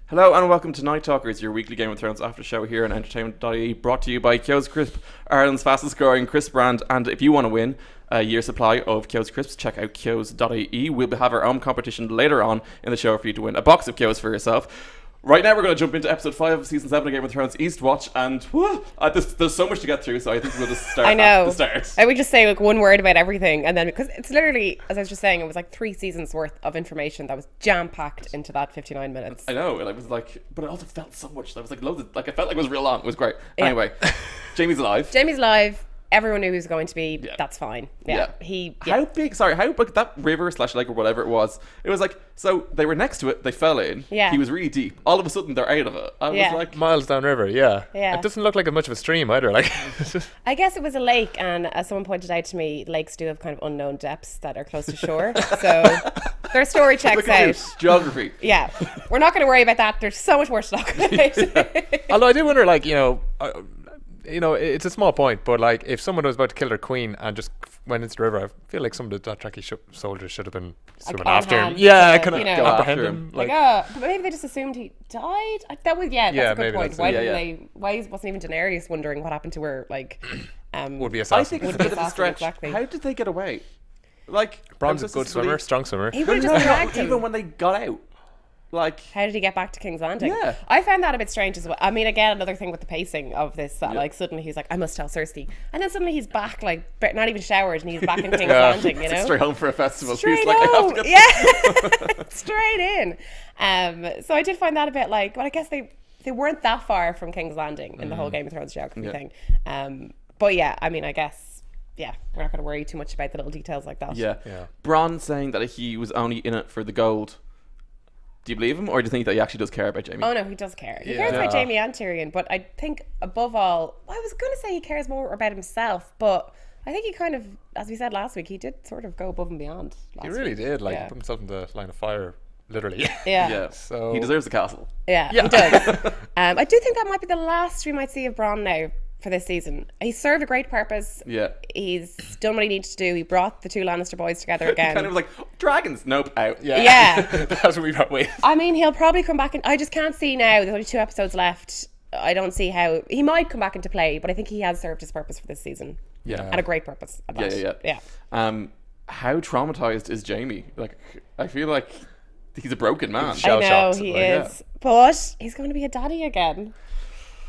Hello and welcome to Night Talkers, your weekly Game of Thrones after show here on Entertainment.ie, brought to you by Kyo's Crisp, Ireland's fastest growing crisp brand. And if you want to win a year's supply of Kyo's Crisps, check out Kyo's.ie. We'll have our own competition later on in the show for you to win a box of Kyo's for yourself. Right now we're going to jump into episode 5 of season 7 of Game of Thrones Eastwatch, and there's so much to get through, so I think we'll just start at the start. I would just say like one word about everything, and then because it's literally, as I was just saying, it was like 3 seasons worth of information that was jam-packed into that 59 minutes. I know, and I was like, but it also felt so much. There was like loads of, like, it felt like it was real long. It was great. Yeah. Anyway, Jamie's alive. Jamie's alive. Everyone knew he was going to be. Yeah. That's fine. Yeah. How big that river / lake or whatever it was like, so they were next to it, they fell in. Yeah. He was really deep. All of a sudden they're out of it. I was like, miles downriver. Yeah. It doesn't look like much of a stream either. Like, I guess it was a lake, and as someone pointed out to me, lakes do have kind of unknown depths that are close to shore. So their story checks out. Geography. Yeah. We're not going to worry about that. There's so much more to talk about. although I do wonder, like, it's a small point, but like if someone was about to kill their queen and just went into the river, I feel like some of the Dothraki soldiers should have been swimming after him. Yeah, I kind of apprehend him. Like, but maybe they just assumed he died. That's a good point. Why wasn't even Daenerys wondering what happened to her? Like, would be I think it's a bit of a stretch. Exactly. How did they get away? Like, Bronn's a good swimmer, strong swimmer. He would have just dragged him. Even when they got out. Like, how did he get back to King's Landing? Yeah. I found that a bit strange as well. I mean, again, another thing with the pacing of this, like suddenly he's like, I must tell Cersei, and then suddenly he's back, like not even showered, and he's back in King's Landing. You know, straight home for a festival. Straight like, home. Straight in. So I did find that a bit like, well, I guess they weren't that far from King's Landing in the whole Game of Thrones geography thing. But yeah, I mean, I guess. Yeah, we're not going to worry too much about the little details like that. Yeah. Bronn saying that he was only in it for the gold. Do you believe him, or do you think that he actually does care about Jamie? Oh no, he does care. He cares about Jamie and Tyrion, but I think above all, I was going to say he cares more about himself, but I think he kind of, as we said last week, he did sort of go above and beyond. He really did, like put himself in the line of fire, literally. Yeah. So he deserves the castle. Yeah, he does. I do think that might be the last we might see of Bronn now for this season. He served a great purpose. Yeah. He's done what he needed to do. He brought the 2 Lannister boys together again. Kind of like, dragons, nope, out. Yeah. That's what we got with. I mean, he'll probably come back, and I just can't see now. There's only 2 episodes left. I don't see how he might come back into play, but I think he has served his purpose for this season. Yeah. And a great purpose at that. Yeah. How traumatized is Jamie? Like, I feel like he's a broken man. I know he is, but he's going to be a daddy again.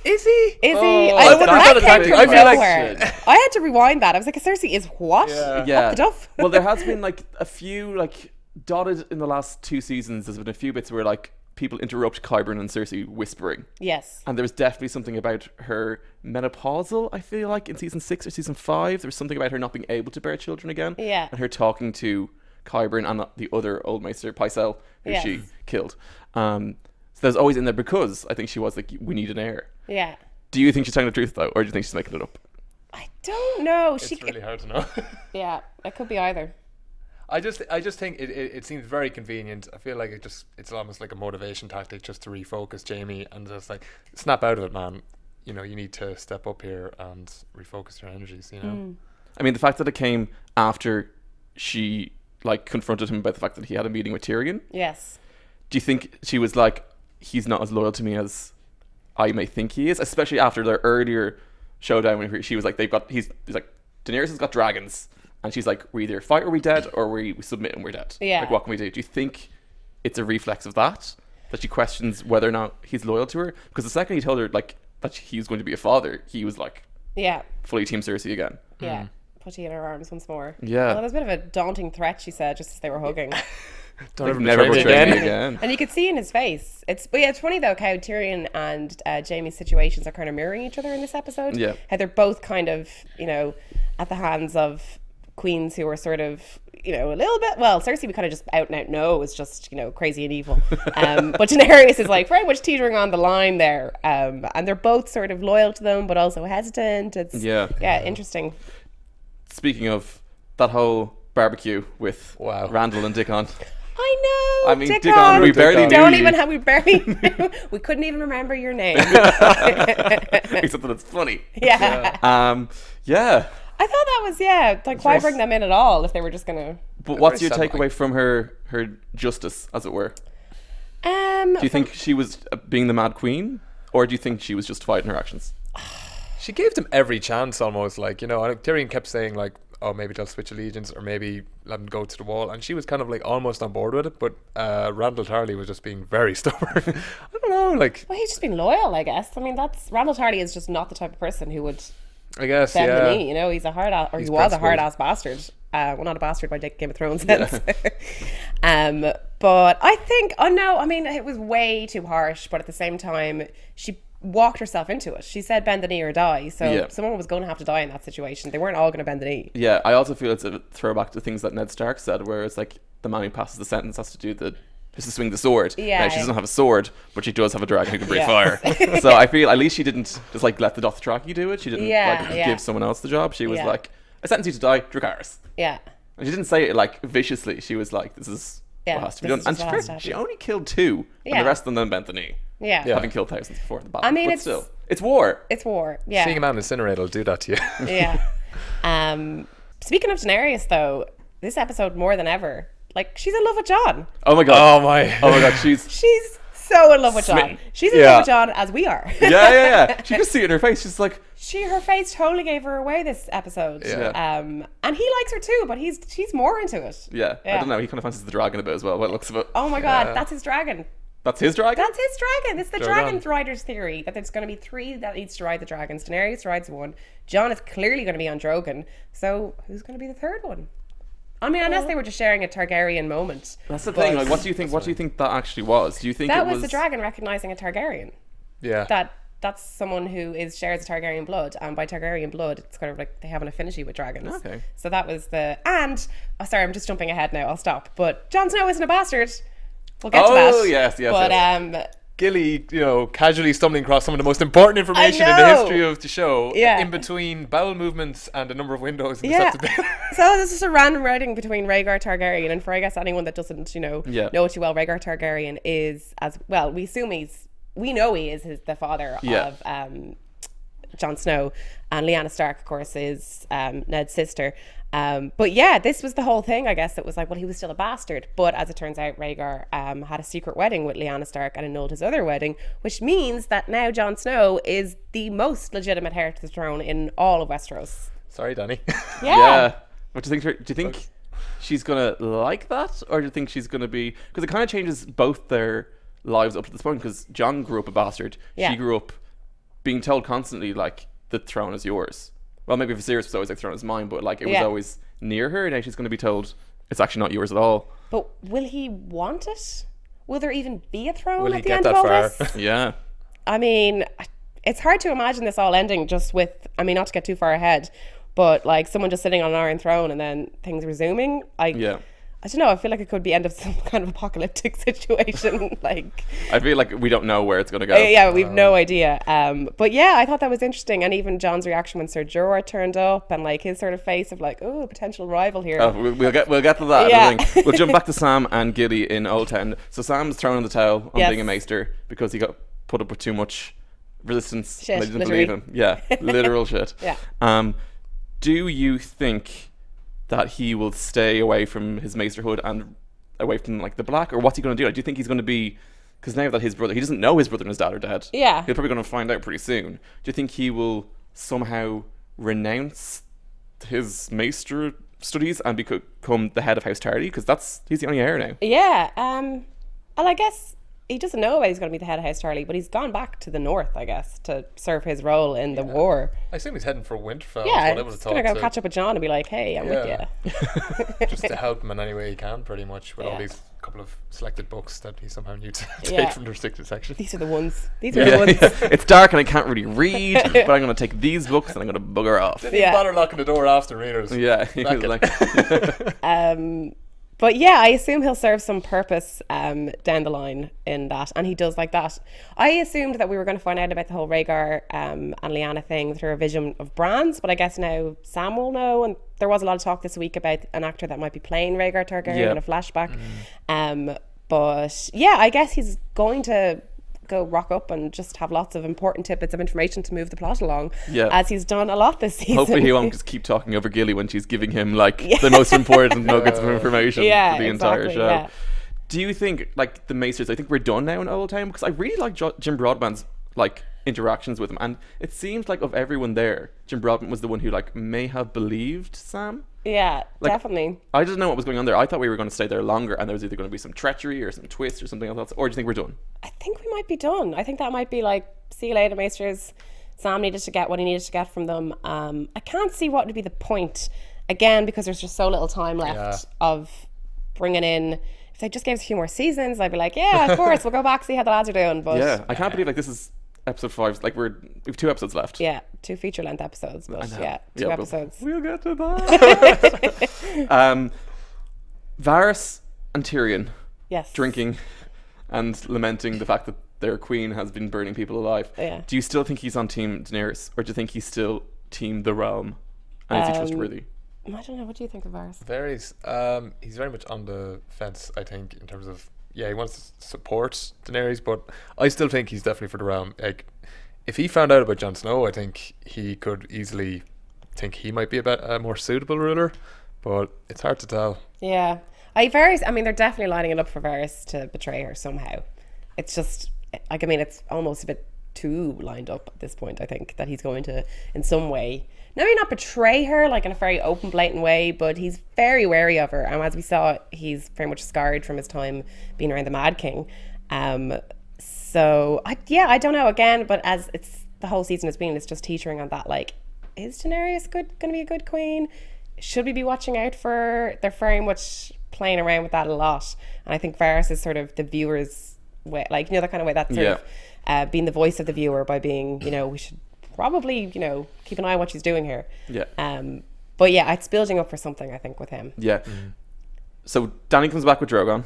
Is he? Is he? I wonder if that I feel like I had to rewind that. I was like, Cersei is what? Yeah. What the duff? Well, there has been like a few, like, dotted in the last 2 seasons. There's been a few bits where like people interrupt Qyburn and Cersei whispering. Yes. And there's definitely something about her menopausal, I feel like, in season 6 or season 5. There was something about her not being able to bear children again. Yeah. And her talking to Qyburn and the other old maester, Pycelle, who she killed. So there's always in there because I think she was like, we need an heir. Yeah. Do you think she's telling the truth though, or do you think she's making it up? I don't know. It's really hard to know. Yeah, it could be either. I just think it seems very convenient. I feel like it's almost like a motivation tactic just to refocus Jamie and just like, snap out of it, man. You know, you need to step up here and refocus your energies, you know? I mean, the fact that it came after she like confronted him about the fact that he had a meeting with Tyrion. Yes. Do you think she was like, he's not as loyal to me as I may think he is, especially after their earlier showdown when she was like, he's like, Daenerys has got dragons, and she's like, we either fight or we dead, or we submit and we're dead. Yeah. Like, what can we do? Do you think it's a reflex of that she questions whether or not he's loyal to her? Because the second he told her like that he was going to be a father, he was like, fully team Cersei again. Yeah. Putty in her arms once more. Yeah. Well, that was a bit of a daunting threat, she said, just as they were hugging. Don't ever never betray me again. And you could see in his face. It's funny though how Tyrion and Jamie's situations are kind of mirroring each other in this episode. Yeah. How they're both kind of, at the hands of queens who are sort of, a little bit, well, Cersei we kind of just out and out know is just, crazy and evil. But Daenerys is like very much teetering on the line there. And they're both sort of loyal to them, but also hesitant. It's interesting. Speaking of that whole barbecue with Randall and Dickon. I know. I mean, Dickon, we barely knew we couldn't even remember your name. Except that it's funny. Yeah. Yeah. I thought that was, like, why bring them in at all if they were just going to... But what's your takeaway from her justice, as it were? Do you think she was being the Mad Queen, or do you think she was justified in her actions? She gave them every chance almost, like, you know, Tyrion kept saying like, oh, maybe they'll switch allegiance or maybe let them go to the wall, and she was kind of like almost on board with it, but Randall Tarley was just being very stubborn. I don't know, like, Well, he's just been loyal, I guess. I mean, that's Randall Tarley is just not the type of person who would I guess, bend yeah. the knee. You know, he's a hard ass, or He's he was a principled. hard ass bastard. Well, not a bastard by Game of Thrones sense. But I think, oh no, I mean, it was way too harsh. But at the same time, she walked herself into it. She said, "Bend the knee or die." So Yeah. someone was going to have to die in that situation. They weren't all going to bend the knee. Yeah, I also feel it's a throwback to things that Ned Stark said, where it's like the man who passes the sentence has to swing the sword. Yeah, Now, she doesn't have a sword, but she does have a dragon who can breathe Yeah. fire. So I feel at least she didn't just like let the Dothraki do it. She didn't Yeah, like yeah. give someone else the job. She was Yeah. like, I sentence you to die, Dracarys. Yeah. And she didn't say it like viciously. She was like, this is Yeah, what has to be this done. is And just what has to happen. she only killed 2, Yeah. and the rest of them bent the knee. Yeah. Yeah. Having killed thousands before the battle. I mean, but it's- still, it's war. It's war. Yeah. Seeing a man incinerate will do that to you. Yeah. Speaking of Daenerys, though, this episode more than ever, like, she's in love with Jon. Oh my god. Oh my. Oh my god, she's She's so in love with Jon. Smitten. She's in Yeah. love with Jon as we are. yeah. She just see it in her face. She's like, Her face totally gave her away this episode. Yeah. And he likes her too, but she's more into it. yeah. I don't know. He kind of fancies the dragon a bit as well. What looks of it. Oh my god, Yeah. that's his dragon. That's his dragon. That's his dragon. It's the Dragon. dragon riders theory that there's going to be 3 that needs to ride the dragons. Daenerys rides 1. Jon is clearly going to be on Drogon. So who's going to be the 3rd one? I mean, unless they were just sharing a Targaryen moment. That's the thing. But Like, what do you think? What do you think that actually was? Do you think that it was the dragon recognizing a Targaryen. Yeah. That's someone who shares a Targaryen blood, and by Targaryen blood, it's kind of like they have an affinity with dragons. Okay. So that was sorry, I'm just jumping ahead now. I'll stop. But Jon Snow isn't a bastard. We'll get to that. Oh, yes. But Gilly, you know, casually stumbling across some of the most important information in the know. history of the show. Yeah. In between bowel movements and a number of windows in yeah. the septic. So this is a random writing between Rhaegar Targaryen, and for I guess anyone that doesn't, know it too well, Rhaegar Targaryen is, as well, we know he is the father of Jon Snow, and Lyanna Stark, of course, is Ned's sister. But yeah, this was the whole thing, I guess. It was like, well, he was still a bastard, but as it turns out, Rhaegar had a secret wedding with Lyanna Stark and annulled his other wedding, which means that now Jon Snow is the most legitimate heir to the throne in all of Westeros. Sorry, Danny. Yeah. What do you think she's gonna like that, or do you think she's gonna be? Because it kind of changes both their lives up to this point. Because Jon grew up a bastard. Yeah. She grew up being told constantly like the throne is yours. Well, maybe Viserys was always like the throne is mine, but like it was Yeah. always near her. And now she's gonna be told it's actually not yours at all. But will he want it? Will there even be a throne Will at he the get end that of all far? this? Yeah. I mean, it's hard to imagine this all ending just with, I mean, not to get too far ahead, but like someone just sitting on an iron throne and then things resuming. Yeah. I don't know. I feel like it could be end of some kind of apocalyptic situation. Like, I feel like we don't know where it's gonna go. yeah, we've no idea. But yeah, I thought that was interesting, and even John's reaction when Ser Jorah turned up, and like his sort of face of like, oh, potential rival here. Oh, we'll get to that. Yeah. I think. We'll jump back to Sam and Gilly in Old Town. So Sam's throwing the towel on Yes. being a maester because he got put up with too much resistance. Shit, and they didn't literally. believe him. Yeah, literal shit. Yeah. Do you think that he will stay away from his maesterhood and away from like the black, or what's he going to do? Like, do you think he's going to be? Because now that his brother, he doesn't know his brother and his dad are dead. Yeah. He's probably going to find out pretty soon. Do you think he will somehow renounce his maester studies and become the head of House Tarly? Because he's the only heir now. Yeah. Well, I guess he doesn't know he's going to be the head of House Tarly, but he's gone back to the north, I guess, to serve his role in the war. I assume he's heading for Winterfell. Yeah, That's what I would have he's going to thought. go catch up with John and be like, hey, I'm Yeah. with you. Just to help him in any way he can, pretty much, with all Yeah. these couple of selected books that he somehow knew to Yeah. take from the restricted section. These are the ones. These are the ones. It's dark and I can't really read, but I'm going to take these books and I'm going to bugger off. Didn't Yeah. even bother locking the door after readers. Yeah, he was Back like, But yeah, I assume he'll serve some purpose down the line in that, and he does like that. I assumed that we were going to find out about the whole Rhaegar and Lyanna thing through a vision of Bran's, but I guess now Sam will know, and there was a lot of talk this week about an actor that might be playing Rhaegar Targaryen Yeah. in a flashback. But yeah, I guess he's going to go rock up and just have lots of important tidbits of information to move the plot along, Yeah. as he's done a lot this season. hopefully he won't just keep talking over Gilly when she's giving him like the most important nuggets of information Yeah, for the entire exactly, show. yeah. Do you think, like, the Maesters, I think we're done now in Old Town? Because I really like Jim Broadbent's, like, interactions with him. And it seems like of everyone there, Jim Broadbent was the one who, like, may have believed Sam. Yeah, Like, definitely. I didn't know what was going on there. I thought we were going to stay there longer and there was either going to be some treachery or some twist or something else. Or do you think we're done? I think we might be done. I think that might be like, see you later, Maesters. Sam needed to get what he needed to get from them. I can't see what would be the point, again, because there's just so little time left of bringing in. If they just gave us a few more seasons, I'd be like, yeah, of course, we'll go back, see how the lads are doing. But Yeah, I can't believe, like, this is episode 5. Like, we've 2 episodes left. yeah, 2 feature-length episodes, but yeah, 2 but episodes. We'll get to that. Varys and Tyrion Yes. drinking and lamenting the fact that their queen has been burning people alive. Yeah. Do you still think he's on Team Daenerys, or do you think he's still Team The Realm? And is he trustworthy? I don't know. What do you think of Varys? He's very much on the fence, I think, in terms of, he wants to support Daenerys, but I still think he's definitely for the realm. Like, if he found out about Jon Snow, I think he could easily think he might be a more suitable ruler, but it's hard to tell. Yeah. They're definitely lining it up for Varys to betray her somehow. It's just, like, it's almost a bit too lined up at this point, I think, that he's going to, in some way, maybe not betray her, like, in a very open, blatant way, but he's very wary of her. And as we saw, he's very much scarred from his time being around the Mad King. So, I don't know, again, but as it's the whole season has been, it's just teetering on that, like, is Daenerys going to be a good queen? Should we be watching out for... They're very much playing around with that a lot. And I think Varys is sort of the viewer's way, like, the kind of way that sort of being the voice of the viewer by being, we should probably, keep an eye on what she's doing here. Yeah. But yeah, it's building up for something, I think, with him. Yeah. So Dany comes back with Drogon.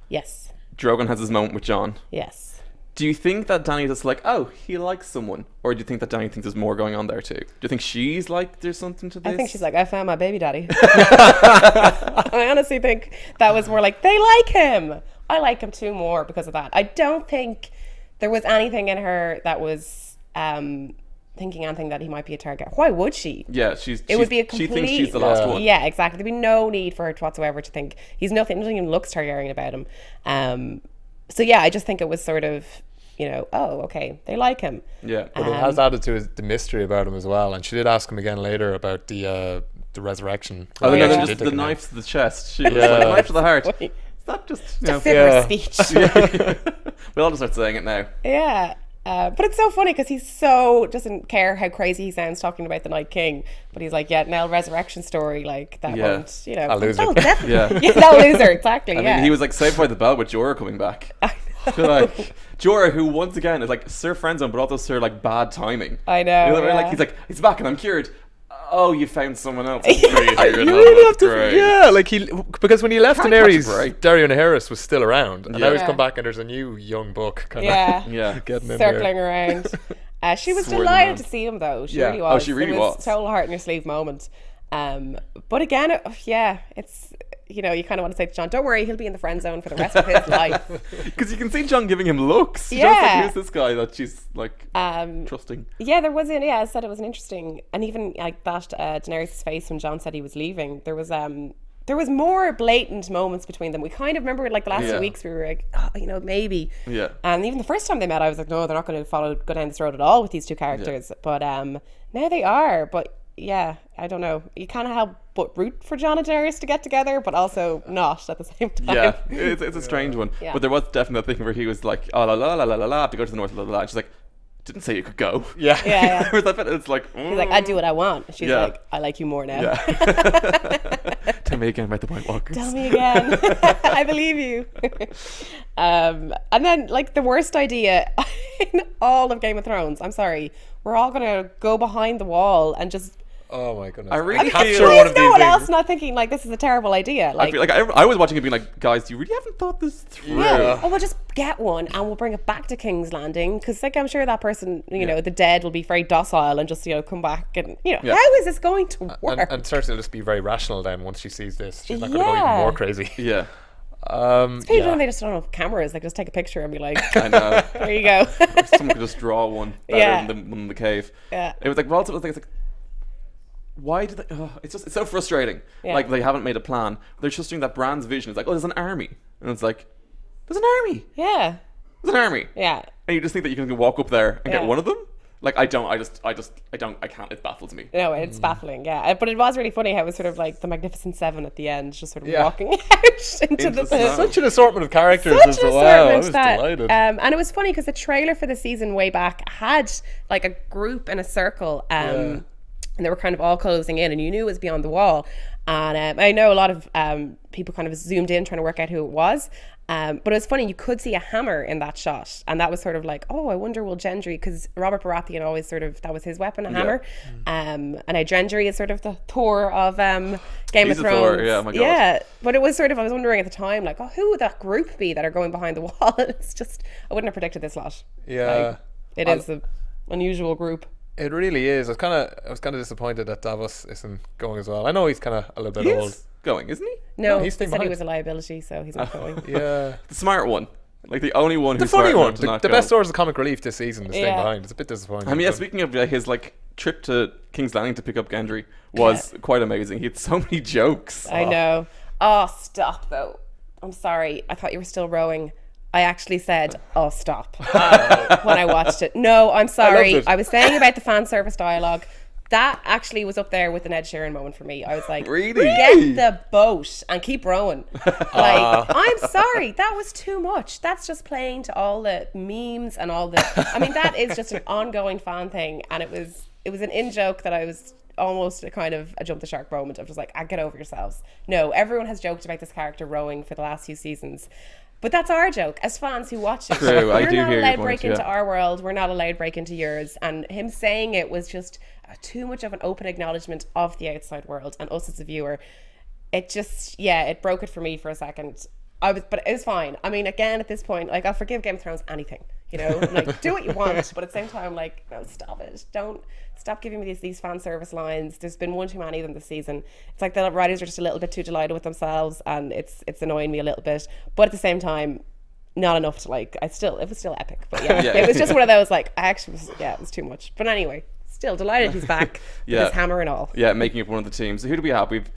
Yes. Drogon has his moment with Jon. Yes. Do you think that Dany is like, oh, he likes someone? Or do you think that Dany thinks there's more going on there too? Do you think she's like, there's something to this? I think she's like, I found my baby daddy. I honestly think that was more like, they like him. I like him too more because of that. I don't think there was anything in her that was thinking anything that he might be a target. Why would she? Yeah, it would be a complete... She thinks she's the last one. Yeah, exactly. There'd be no need for her whatsoever to think he's nothing even looks Targaryen about him. So yeah, I just think it was sort of, oh, okay, they like him. Yeah. But it has added to the mystery about him as well. And she did ask him again later about the resurrection. Oh, yeah. no, just the knife to the chest. She was like, knife to the heart. Wait. Is that just... It's a figure of speech. We'll all just start saying it now. Yeah. But it's so funny because he's so doesn't care how crazy he sounds talking about the Night King, but he's like, Nell resurrection story, like that won't, I'll lose her. Yeah, that'll lose her, exactly. I mean, he was like Saved by the Bell with Jorah coming back. Like Jorah, who once again is like Sir Friendzone, but also Sir like bad timing. I know. Like he's back and I'm cured. Oh, you found someone else. You really have to, because when he left Daenerys, Dario Naharis was still around, and now he's come back and there's a new young buck kind of getting in circling there. around. She was delighted to see him though. She really was. Oh, she really it was. was. Total heart in your sleeve moment. But again, it's you kind of want to say to Jon, don't worry, he'll be in the friend zone for the rest of his life. Because you can see Jon giving him looks. Yeah. Just like, who's this guy that she's like trusting? Yeah, there was I said it was an interesting, and even like that Daenerys' face when Jon said he was leaving, there was more blatant moments between them. We kind of remember like the last 2 weeks we were like, oh, maybe. Yeah. And even the first time they met, I was like, no, they're not going to go down this road at all with these two characters. Yeah. But now they are. But yeah, I don't know. You kind of help but root for Jon and Daenerys to get together, but also not at the same time. Yeah, it's a strange one. Yeah. But there was definitely a thing where he was like, oh, la, have to go to the north, la. And she's like, didn't say you could go. Yeah. It's like, he's like, I do what I want. She's like, I like you more now. Yeah. Tell me again about the White Walkers. Tell me again. I believe you. And then like the worst idea in all of Game of Thrones, I'm sorry, we're all gonna go behind the wall and just, oh my goodness, I really capture one of these no one things. else not thinking like this is a terrible idea. Like, I feel like I was watching it being like, guys, you really haven't thought this through. Yeah. Oh, we'll just get one and we'll bring it back to King's Landing, because like I'm sure that person, the dead will be very docile and just come back and how is this going to work? And Cersei will just be very rational then once she sees this. She's not going to go even more crazy. Yeah. They just don't have cameras. Like, just take a picture and be like, I know. There you go. Someone could just draw one better than the one in the cave. Yeah. It was like, but also it's like, why did they? It's so frustrating. Yeah. Like they haven't made a plan. They're trusting that Bran's vision is like, oh, there's an army, and it's like, There's an army. Yeah. There's an army. Yeah. And you just think that you can walk up there and Yeah. get one of them? Like, I can't. It baffles me. No, it's baffling, yeah. But it was really funny how it was sort of like the Magnificent Seven at the end, just sort of Yeah. walking out into the the snow. Such an assortment of characters such as an well. Wow, I assortment was that, delighted. and it was funny because the trailer for the season way back had like a group in a circle, and they were kind of all closing in, and you knew it was beyond the wall. And I know a lot of people kind of zoomed in trying to work out who it was. But it was funny, you could see a hammer in that shot, and that was sort of like, oh, I wonder will Gendry, because Robert Baratheon always sort of, that was his weapon, a hammer. And now Gendry is sort of the Thor of Game He's of a Thrones. Thor, yeah, my God. Yeah, but it was sort of, I was wondering at the time, like, oh, who would that group be that are going behind the wall? It's just, I wouldn't have predicted this lot. Yeah. It is an unusual group. It really is. I was kind of disappointed that Davos isn't going as well. I know he's kind of a little bit He old. is going, isn't he? No, he's he staying said he behind. was a liability, so he's not going. Yeah. The smart one. Like, the only one who's The funny smart one. enough to The not best go. source of comic relief this season is staying Yeah. behind. It's a bit disappointing. I mean, yeah, but- speaking of his, like, trip to King's Landing to pick up Gendry was quite amazing. He had so many jokes. I know. Oh, stop though. I'm sorry. I thought you were still rowing. I actually said, oh, stop, when I watched it. No, I'm sorry. it. I was saying about the fan service dialogue. That actually was up there with an Ed Sheeran moment for me. I was like, Really? get the boat and keep rowing. Like, I'm sorry. That was too much. That's just playing to all the memes and all the... I mean, that is just an ongoing fan thing. And it was an in-joke that I was almost a kind of a jump the shark moment of just like, get over yourselves. No, everyone has joked about this character rowing for the last few seasons. But that's our joke as fans who watch it. True, I We're do not hear your allowed to point, break into yeah. our world. We're not allowed to break into yours. And him saying it was just too much of an open acknowledgement of the outside world and us as a viewer. It just, it broke it for me for a second. But it was fine. I mean, again, at this point, like, I'll forgive Game of Thrones anything, you know, like, do what you want, but at the same time, like, no, stop it. Don't stop giving me these fan service lines. There's been one too many of them this season. It's like the writers are just a little bit too delighted with themselves, and it's annoying me a little bit. But at the same time, not enough to like. It was still epic, but it was just one of those like. It was too much. But anyway, still delighted he's back with his hammer and all. Yeah, making up one of the teams. So who do we have? We've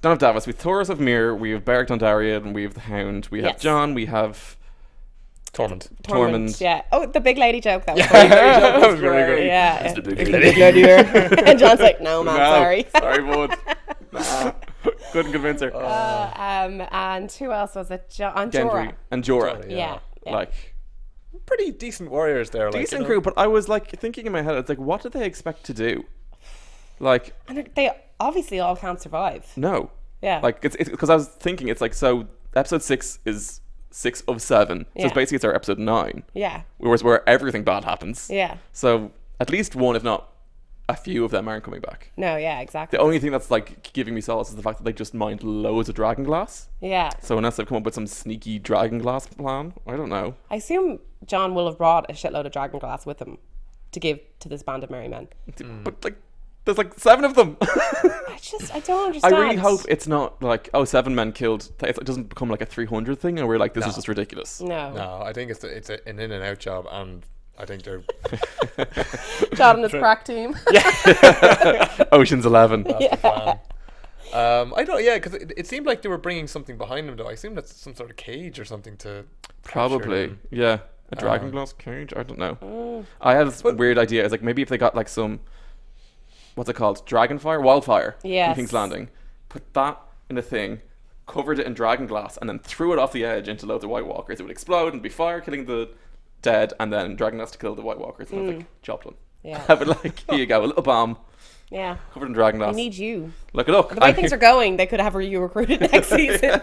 don't have Davos. We've Thoros of Myr. We have Beric Dondarrion. We have the Hound. We have Yes. John. We have Tormund. Yeah. Oh, the big lady joke. That was that was really good. Yeah. It's the big It's lady. big lady. And John's like, no, man, sorry. Sorry, bud. Nah. Couldn't convince her. And who else was it? Gendry Jorah. and Jorah. Yeah. Like, Pretty decent warriors there. decent crew, but I was like thinking in my head, it's like, what do they expect to do? Like, And they obviously all can't survive. no. Yeah. Like, it's because I was thinking, it's like, so episode 6 is 6 of 7. So Yeah. it's basically it's our episode 9. Yeah. Where everything bad happens. Yeah. So at least one, if not a few of them aren't coming back. No, yeah, exactly. The only thing that's like giving me solace is the fact that they just mined loads of dragon glass. Yeah. So unless they've come up with some sneaky dragon glass plan, I don't know. I assume John will have brought a shitload of dragon glass with him to give to this band of merry men. But like, there's like 7 of them. I don't I understand. really hope it's not like, 7 men killed. It doesn't become like a 300 thing, and we're like, this is just ridiculous. No. I think it's an in and out job, and I think they're John and his crack team. Ocean's 11. that's the plan. I don't. Yeah, because it seemed like they were bringing something behind them, though. I assume that's some sort of cage or something to capture Probably, them. yeah. A dragon glass cage? I don't know. I had this weird idea. It's like maybe if they got like some, what's it called? Wildfire in Yes. King's Landing. Put that in a thing, covered it in dragon glass, and then threw it off the edge into loads of White Walkers. It would explode and be fire, killing the dead, and then dragon glass to kill the White Walkers. And I was like, job done. Yeah. Have it like, here you go, a little bomb Yeah. covered in dragon We glass. need you. Look, The way things are going, they could have you recruited next season.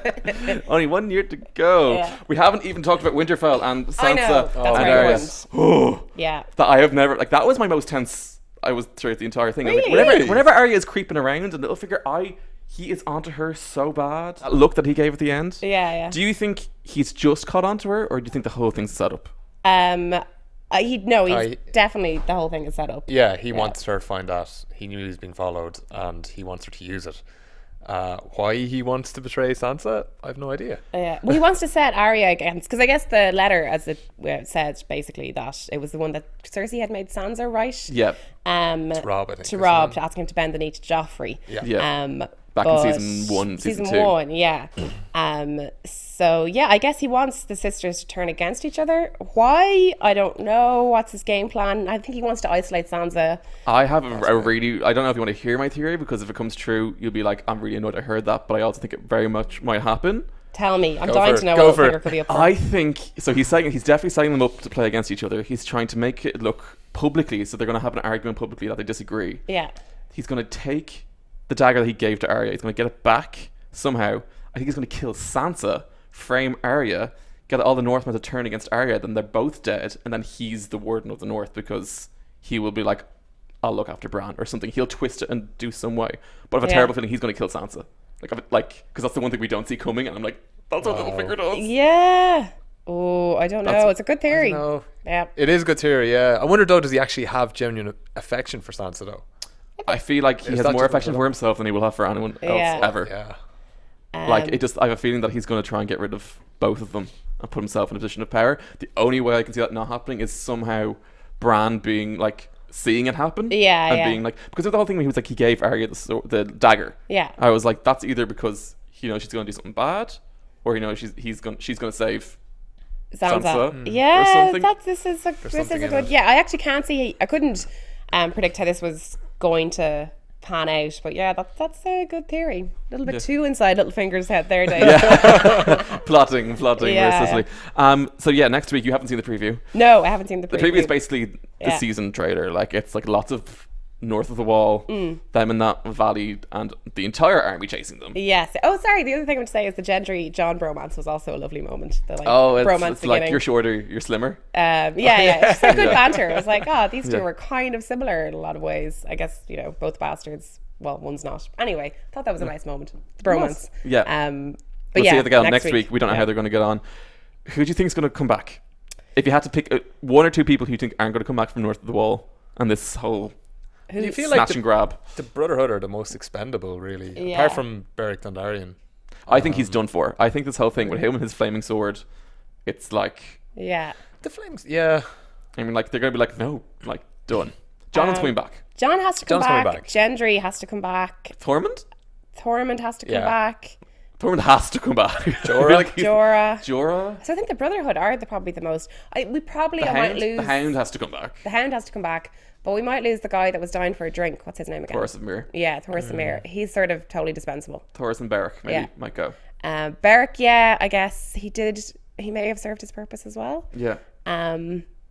Only 1 year to go. Yeah. We haven't even talked about Winterfell and Sansa I know. That's and very Arya. Oh, Yeah. that I have never, like, that was my most tense I was throughout the entire thing. I was like, Really? whenever Arya is creeping around and Littlefinger, he is onto her so bad. That look that he gave at the end. Yeah. Do you think he's just caught onto her, or do you think the whole thing's a setup? He's definitely, the whole thing is set up. Yeah, he wants her to find out. He knew he was being followed, and he wants her to use it. Why he wants to betray Sansa, I have no idea. Well, he wants to set Arya against, because I guess the letter, as it said, basically that it was the one that Cersei had made Sansa right. Yeah. To Rob, I think. To Rob, to ask him to bend the knee to Joffrey. Yeah. Yeah. Back but in season 1, season 2. 1, yeah. So yeah, I guess he wants the sisters to turn against each other. Why? I don't know. What's his game plan? I think he wants to isolate Sansa. I have a really... I don't know if you want to hear my theory, because if it comes true, you'll be like, I'm really annoyed I heard that, but I also think it very much might happen. Tell me. I'm Go dying for to it. know Go what for Littlefinger it. could be up for. I think... So he's definitely setting them up to play against each other. He's trying to make it look publicly, so they're going to have an argument publicly that they disagree. Yeah. He's going to take the dagger that he gave to Arya. He's going to get it back somehow. I think he's going to kill Sansa, frame Arya, get all the Northmen to turn against Arya, then they're both dead, and then he's the Warden of the North because he will be like, I'll look after Bran or something. He'll twist it and do some way. But I have a terrible feeling he's going to kill Sansa. Because that's the one thing we don't see coming, and I'm like, that's what Littlefinger does. Yeah. Oh, I don't know. It's a good theory. No, Yeah. it is a good theory. Yeah, I wonder though, does he actually have genuine affection for Sansa though? I feel like he Is has that more just affection what- for himself than he will have for anyone else Yeah. ever. Yeah. I have a feeling that he's going to try and get rid of both of them and put himself in a position of power. The only way I can see that not happening is somehow Bran being like seeing it happen. Yeah, and yeah. being like, because of the whole thing when he was like, he gave Arya the dagger. Yeah. I was like, that's either because she's going to do something bad, or she's going to save Sansa or Yeah, something. this is a something in good. it. Yeah, I actually can't see. I couldn't predict how this was going to pan out, but yeah, that's a good theory. A little bit too inside Littlefinger's head there, Dave. plotting Yeah. mercilessly. So yeah, next week you haven't seen the preview. No, I haven't seen the preview. The preview is basically the Yeah. season trailer. Like, it's like lots of north of the wall, them in that valley, and the entire army chasing them. Yes. Oh, sorry. The other thing I would say is the Gendry John bromance was also a lovely moment. The bromance it's beginning. like you're shorter, you're slimmer. Yeah. It's a good banter. I was like, these two were kind of similar in a lot of ways. I guess, both bastards. Well, one's not. Anyway, I thought that was a nice moment. The bromance. Yeah. But We'll yeah, see how they get on next week. We don't know how they're going to get on. Who do you think is going to come back? If you had to pick one or two people who you think aren't going to come back from north of the wall, and this whole Do you feel snatch like and grab. the Brotherhood are the most expendable, really, Yeah. apart from Beric Dondarrion? I think he's done for. I think this whole thing with him and his flaming sword, it's like, Yeah. The Flames, yeah. I mean, like, they're going to be like, no, like, done. Jon's coming back. Jon has to come Jon's coming back. back. Gendry has to come back. Tormund? Tormund has to come Yeah. back. Tormund has to come back. Jorah? Jorah. Jorah? So I think the Brotherhood are probably the most. I might Hound? lose. The Hound has to come back. The Hound has to come back, but we might lose the guy that was dying for a drink. What's his name again? Thoros of Myr. Yeah, Thoros Myr. He's sort of totally dispensable. Thoros and Beric maybe Yeah. might go. Beric, yeah, I guess he did. He may have served his purpose as well. Yeah.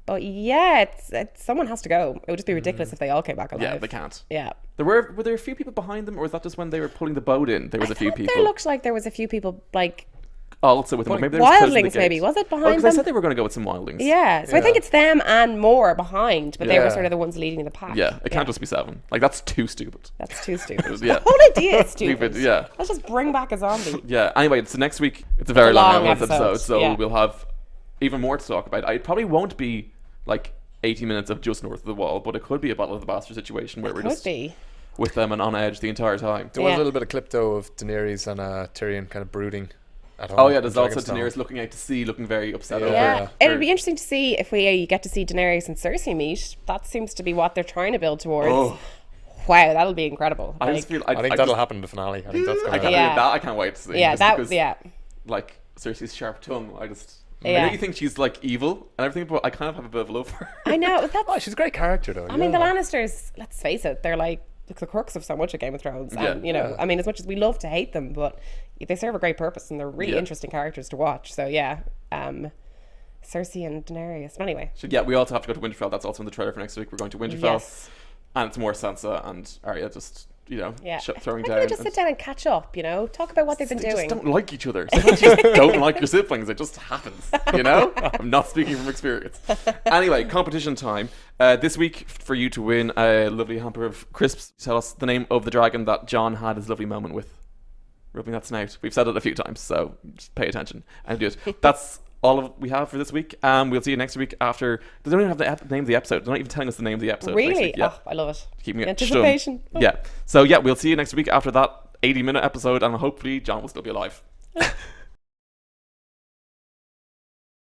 But yeah, it's someone has to go. It would just be ridiculous if they all came back alive. Yeah, they can't. Yeah. Were there a few people behind them, or was that just when they were pulling the boat in? There was a few people. There looked like there was a few people, like Also with them. Maybe they were just closing the wildlings, maybe. gate. Was it Oh, behind because I them? said they were going to go with some wildlings. Yeah. So I think it's them and more behind, but they were Yeah. sort of the ones leading the pack. Yeah, it can't just be 7. Like, that's too stupid. That's too stupid. Yeah. The whole idea is stupid. Yeah. Let's just bring back a zombie. Yeah. Anyway, so next week it's a very a long long episode, episode, so yeah. we'll have even more to talk about. It probably won't be like 80 minutes of just north of the wall, but it could be a Battle of the Bastards situation where we're Could just be. with them and on edge the entire time. There was Yeah. a little bit of clip though of Daenerys and Tyrion kind of brooding at home. Oh yeah, there's in also Dragonstone. Daenerys looking out to sea, looking very upset Yeah. over. Yeah. her- It'll be interesting to see if we get to see Daenerys and Cersei meet. That seems to be what they're trying to build towards. Oh. Wow, that'll be incredible. I Like, just feel I think that'll happen in the finale. I think that's I gonna can't, Yeah. that I can't wait to see. yeah, just because, yeah. like Cersei's sharp tongue. I Yeah. know you think she's like evil and everything, but I kind of have a bit of love for her. I know. That's, Oh, she's a great character though. I mean, the Lannisters, let's face it, they're like the crux of so much of Game of Thrones. And, Yeah. I mean, as much as we love to hate them, but they serve a great purpose and they're really Yeah. interesting characters to watch. So, yeah. Cersei and Daenerys. But anyway. So yeah, we also have to go to Winterfell. That's also in the trailer for next week. We're going to Winterfell, Yes. and it's more Sansa and Arya just Yeah. throwing Why down. can't they just and- sit down and catch up, talk about what they've been They doing. just don't like each other. Sometimes you just don't like your siblings. It just happens, I'm not speaking from experience. Anyway, competition time. This week, for you to win a lovely hamper of crisps, tell us the name of the dragon that Jon had his lovely moment with. Rubbing that snout. We've said it a few times, so just pay attention and do it. That's all of we have for this week. We'll see you next week after. They don't even have the name of the episode. They're not even telling us the name of the episode. Next Really? week. Yeah. Oh, I love it. Keeping it Anticipation. stum. Yeah. So yeah, we'll see you next week after that 80-minute episode, and hopefully Jon will still be alive.